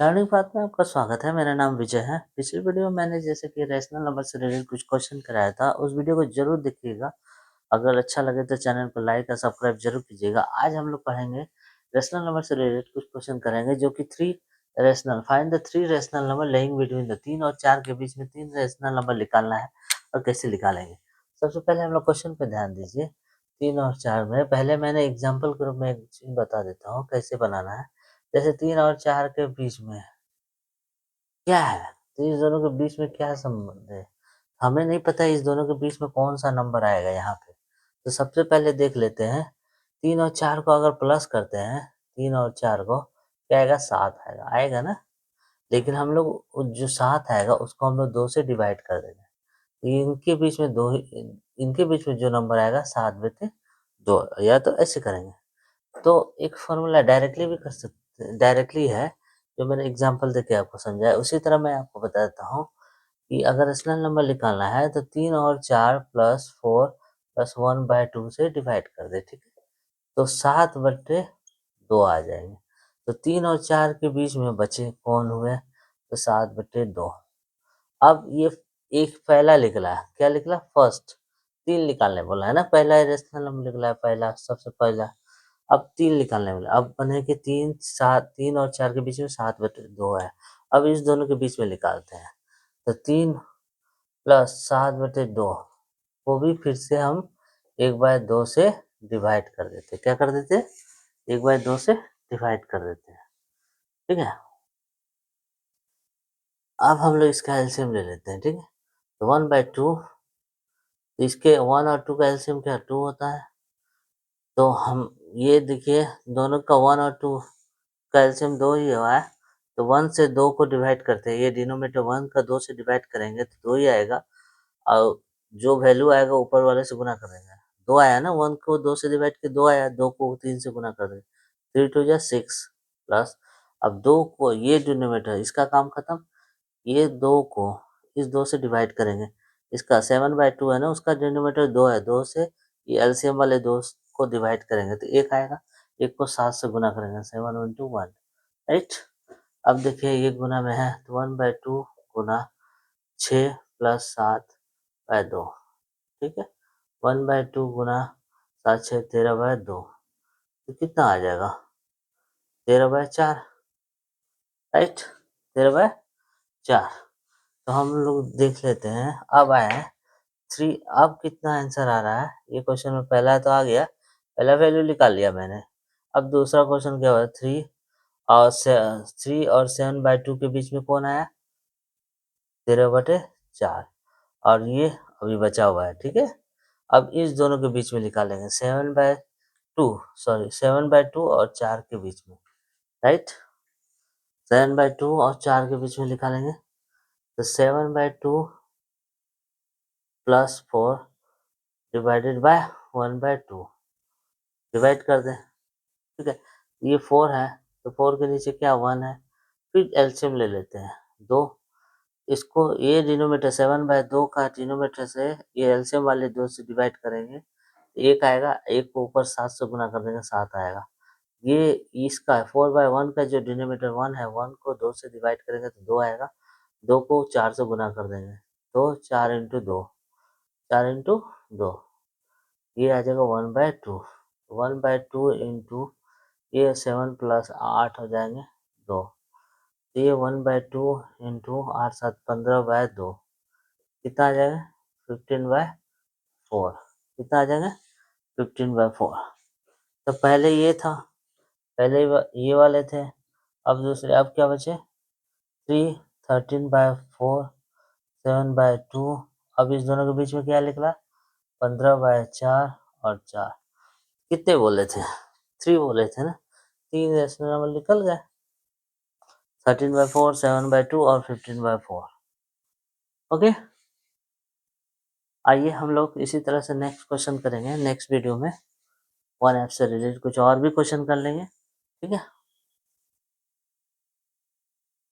Learning path में आपका स्वागत है। मेरा नाम विजय है। पिछली वीडियो में मैंने जैसे कि रैशनल नंबर से रिलेटेड कुछ क्वेश्चन कराया था, उस वीडियो को जरूर देखिएगा। अगर अच्छा लगे तो चैनल को लाइक और सब्सक्राइब जरूर कीजिएगा। आज हम लोग पढ़ेंगे रैशनल नंबर से रिलेटेड कुछ क्वेश्चन करेंगे, जो कि find the three rational number laying between the 3 और 4 के बीच में 3 रैशनल नंबर निकालना है और कैसे निकालेंगे। सबसे पहले हम लोग क्वेश्चन पे ध्यान दीजिए। 3 और 4 में पहले मैंने एग्जाम्पल के रूप में एक चीज बता देता हूँ कैसे बनाना है। जैसे 3 और 4 के बीच में क्या है, तो इस दोनों के बीच में क्या संबंध है, हमें नहीं पता इस दोनों के बीच में कौन सा नंबर आएगा यहाँ पे। तो सबसे पहले देख लेते हैं। 3 और 4 को अगर प्लस करते हैं, 3 और 4 को क्या आएगा, 7 आएगा, आएगा ना। लेकिन हम लोग जो 7 आएगा उसको हम लोग 2 से डिवाइड कर देंगे। तो इनके बीच में जो नंबर आएगा 7 बटे 2, या तो ऐसे करेंगे। तो एक फॉर्मूला डायरेक्टली भी कर सकते, डायरेक्टली है, जो मैंने एग्जांपल देके आपको समझाया। उसी तरह मैं आपको बता देता हूँ कि अगर रेशनल नंबर निकालना है तो 3 और 4 प्लस 4 प्लस 1/2 से डिवाइड कर दे, ठीक है। तो 7 बटे 2 आ जाएंगे। तो 3 और 4 के बीच में बचे कौन हुए, तो 7 बटे 2। अब ये एक पहला निकला, क्या निकला, फर्स्ट। 3 निकालने बोला है ना, पहला रेशनल नंबर निकला है, पहला सबसे पहला। अब 3 निकालने वाले, अब बने कि 3 और 4 के बीच में 7 बटे 2 है। अब इस दोनों के बीच में निकालते हैं। तो 3 प्लस 7 बटे 2 वो भी फिर से हम 1/2 से डिवाइड कर देते, क्या कर देते, 1/2 से डिवाइड कर देते हैं, ठीक है। अब हम लोग इसका एलसीएम ले लेते हैं, ठीक है। तो 1/2, इसके 1 और 2 का एलसीएम क्या 2 होता है। तो हम ये देखिए, दोनों का 1 और 2 का एलसीएम 2 ही हुआ है। तो 1 से 2 को डिवाइड करते हैं, ये डिनोमिनेटर 1 का 2 से डिवाइड करेंगे तो 2 ही आएगा, और जो वैल्यू आएगा ऊपर वाले से गुना कर देंगे। 2 आया ना, 1 को 2 से डिवाइड के 2 आया, 2 को 3 से गुना कर देंगे, 3 2 जा 6 प्लस। अब 2 को ये डिनोमिनेटर, इसका काम खत्म। ये 2 को इस 2 से डिवाइड करेंगे, इसका 7/2 है ना, उसका डिनोमिनेटर 2 है, 2 से ये एलसीएम वाले 2 को डिवाइड करेंगे तो 1 आएगा। 1 को 7 से गुना करेंगे, 7 × 1, राइट। अब देखिए ये गुना में है, तो 1/2 गुना 6 प्लस 7/2, ठीक है। 1/2 गुना 7 6 13/2, तो कितना आ जाएगा, 13/4, राइट, 13/4। तो हम लोग देख लेते हैं। अब आया है 3, अब कितना आंसर आ रहा है, ये क्वेश्चन में पहला तो आ गया, पहला वैल्यू निकाल लिया मैंने। अब दूसरा क्वेश्चन क्या हुआ, 3 और 7/2 के बीच में कौन आया, 13/4, और ये अभी बचा हुआ है, ठीक है। अब इस दोनों के बीच में निकालेंगे, 7/2 और 4 के बीच में, राइट। 7/2 और 4 के बीच में निकालेंगे, तो 7/2 प्लस 4 डिवाइडेड बाय 1/2, डिवाइड कर दें, ठीक है। ये 4 है, तो 4 के नीचे क्या 1 है। फिर एलसीएम ले लेते हैं, 2, इसको ये डिनोमिनेटर 7/2 का डिनोमिनेटर से ये एलसीएम वाले 2 से डिवाइड करेंगे, 1 आएगा, 1 को ऊपर 7 से गुना कर देंगे, 7 आएगा। ये इसका 4/1 का जो डिनोमिनेटर 1 है, 1 को 2 से डिवाइड करेंगे तो 2 आएगा, 2 को 4 से गुना कर देंगे, तो 4 × 2, 4 × 2, ये आ जाएगा 1/2, 1/2 इंटू ये 7 प्लस 8 हो जाएंगे 2, तो ये 1/2 इंटू 8 7 15/2, कितना आ जाएगा 15/4, कितना आ जाएगा 15/4। तो पहले ये था, पहले ये वाले थे, अब दूसरे, अब क्या बचे 3, 13/4, 7/2। अब इस दोनों के बीच में क्या निकला, 15/4 और 4, कितने बोले थे, 3 बोले थे ना, 3 रेशनल नंबर निकल गए, 13/4, 7/2 और 15/4। ओके, आइए हम लोग इसी तरह से नेक्स्ट क्वेश्चन करेंगे नेक्स्ट वीडियो में। 1F से रिलेटेड कुछ और भी क्वेश्चन कर लेंगे, ठीक है।